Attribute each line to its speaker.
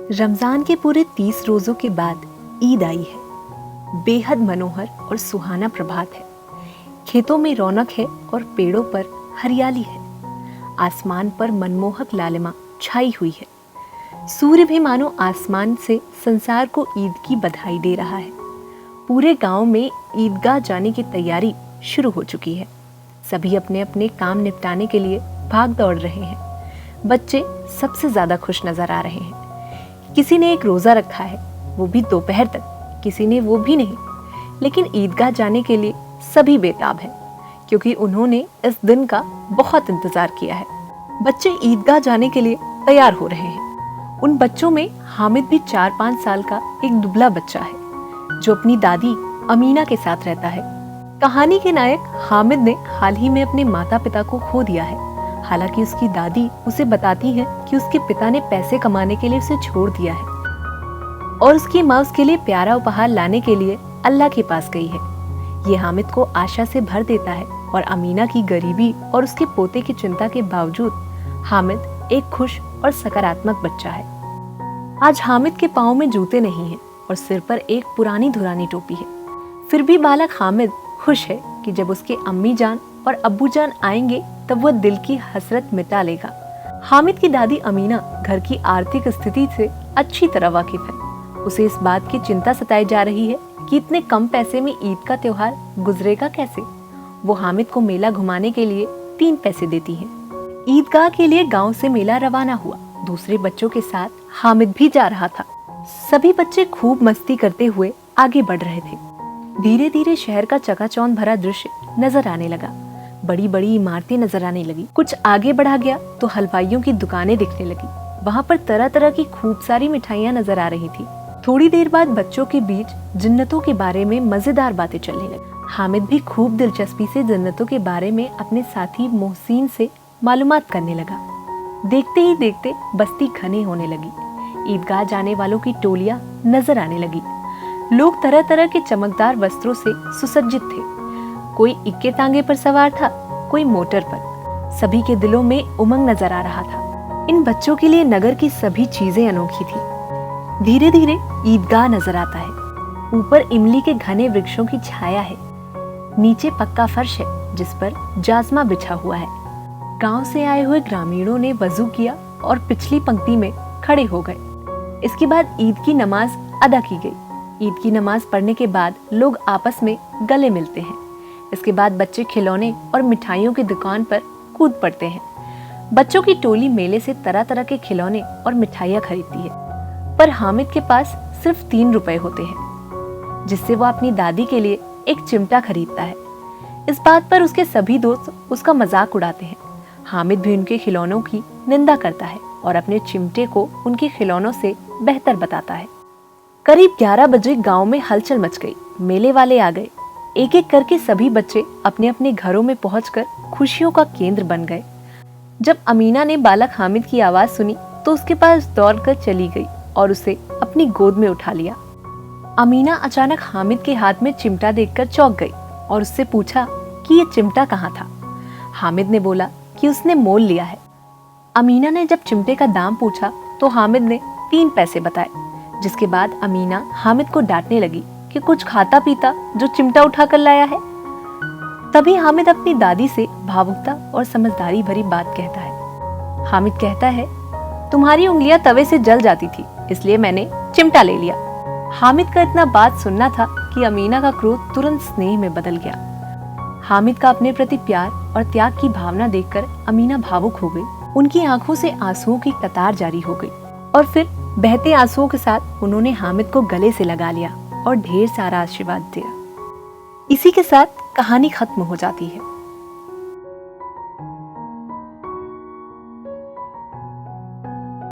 Speaker 1: रमजान के पूरे 30 रोजों के बाद ईद आई है। बेहद मनोहर और सुहाना प्रभात है। खेतों में रौनक है और पेड़ों पर हरियाली है। आसमान पर मनमोहक लालिमा छाई हुई है। सूर्य भी मानो आसमान से संसार को ईद की बधाई दे रहा है। पूरे गांव में ईदगाह जाने की तैयारी शुरू हो चुकी है। सभी अपने अपने काम निपटाने के लिए भाग दौड़ रहे हैं। बच्चे सबसे ज्यादा खुश नजर आ रहे हैं। किसी ने एक रोजा रखा है, वो भी दोपहर तक, किसी ने वो भी नहीं। लेकिन ईदगाह जाने के लिए सभी बेताब हैं, क्योंकि उन्होंने इस दिन का बहुत इंतजार किया है। बच्चे ईदगाह जाने के लिए तैयार हो रहे हैं। उन बच्चों में हामिद भी 4-5 साल का एक दुबला बच्चा है, जो अपनी दादी अमीना के साथ रहता है। कहानी के नायक हामिद ने हाल ही में अपने माता पिता को खो दिया है। हालांकि उसकी दादी उसे बताती है कि उसके पिता ने पैसे कमाने के लिए उसे छोड़ दिया है और उसकी माँ उसके लिए प्यारा उपहार लाने के लिए अल्लाह के पास गई है। ये हामिद को आशा से भर देता है और अमीना की गरीबी और उसके पोते की चिंता के बावजूद हामिद एक खुश और सकारात्मक बच्चा है। आज हामिद के पाँव में जूते नहीं हैं और सिर पर एक पुरानी धुरानी टोपी है। फिर भी बालक हामिद खुश है कि जब उसके अम्मी जान और अब्बू जान आएंगे तब वह दिल की हसरत मिटा लेगा। हामिद की दादी अमीना घर की आर्थिक स्थिति से अच्छी तरह वाकिफ है। उसे इस बात की चिंता सताई जा रही है कि इतने कम पैसे में ईद का त्योहार गुजरेगा कैसे। वो हामिद को मेला घुमाने के लिए 3 पैसे देती है। ईदगाह के लिए गांव से मेला रवाना हुआ। दूसरे बच्चों के साथ हामिद भी जा रहा था। सभी बच्चे खूब मस्ती करते हुए आगे बढ़ रहे थे। धीरे धीरे शहर का चकाचौंध भरा दृश्य नजर आने लगा। बड़ी बड़ी इमारतें नजर आने लगी। कुछ आगे बढ़ा गया तो हलवाइयों की दुकानें दिखने लगी। वहाँ पर तरह तरह की खूब सारी मिठाइयाँ नजर आ रही थी। थोड़ी देर बाद बच्चों के बीच जन्नतों के बारे में मजेदार बातें चलने लगी। हामिद भी खूब दिलचस्पी से जन्नतों के बारे में अपने साथी मोहसिन से मालूमात करने लगा। देखते ही देखते बस्ती घने होने लगी। ईदगाह जाने वालों की टोलियां नजर आने लगी। लोग तरह तरह के चमकदार वस्त्रों से सुसज्जित थे। कोई इक्के टांगे पर सवार था, कोई मोटर पर। सभी के दिलों में उमंग नजर आ रहा था। इन बच्चों के लिए नगर की सभी चीजें अनोखी थी। धीरे धीरे ईदगाह नजर आता है। ऊपर इमली के घने वृक्षों की छाया है। नीचे पक्का फर्श है जिस पर जाजमा बिछा हुआ है। गांव से आए हुए ग्रामीणों ने वजू किया और पिछली पंक्ति में खड़े हो गए। इसके बाद ईद की नमाज अदा की गई। ईद की नमाज पढ़ने के बाद लोग आपस में गले मिलते हैं। इसके बाद बच्चे खिलौने और मिठाइयों की दुकान पर कूद पड़ते हैं। बच्चों की टोली मेले से तरह तरह के खिलौने और मिठाइयाँ खरीदती है। पर हामिद के पास सिर्फ 3 रुपए होते हैं, जिससे वो अपनी दादी के लिए एक चिमटा खरीदता है। इस बात पर उसके सभी दोस्त उसका मजाक उड़ाते हैं। हामिद भी उनके खिलौनों की निंदा करता है और अपने चिमटे को उनके खिलौनों से बेहतर बताता है। करीब 11 बजे गाँव में हलचल मच गई। मेले वाले आ गए। एक एक करके सभी बच्चे अपने अपने घरों में पहुंचकर खुशियों का केंद्र बन गए। जब अमीना ने बालक हामिद की आवाज सुनी तो उसके पास दौड़कर चली गई और उसे अपनी गोद में उठा लिया। अमीना अचानक हामिद के हाथ में चिमटा देखकर चौंक गई और उससे पूछा कि ये चिमटा कहाँ था। हामिद ने बोला कि उसने मोल लिया है। अमीना ने जब चिमटे का दाम पूछा तो हामिद ने 3 पैसे बताए, जिसके बाद अमीना हामिद को डांटने लगी कि कुछ खाता पीता जो चिमटा उठा कर लाया है। तभी हामिद अपनी दादी से भावुकता और समझदारी भरी बात कहता है। हामिद कहता है, तुम्हारी उंगलियां तवे से जल जाती थी, इसलिए मैंने चिमटा ले लिया। हामिद का इतना बात सुनना था कि अमीना का क्रोध तुरंत स्नेह में बदल गया। हामिद का अपने प्रति प्यार और त्याग की भावना देखकर अमीना भावुक हो गई। उनकी आंखों से आंसुओं की कतार जारी हो गई और फिर बहते आंसुओं के साथ उन्होंने हामिद को गले से लगा लिया और ढेर सारा आशीर्वाद दिया। इसी के साथ कहानी खत्म हो जाती है।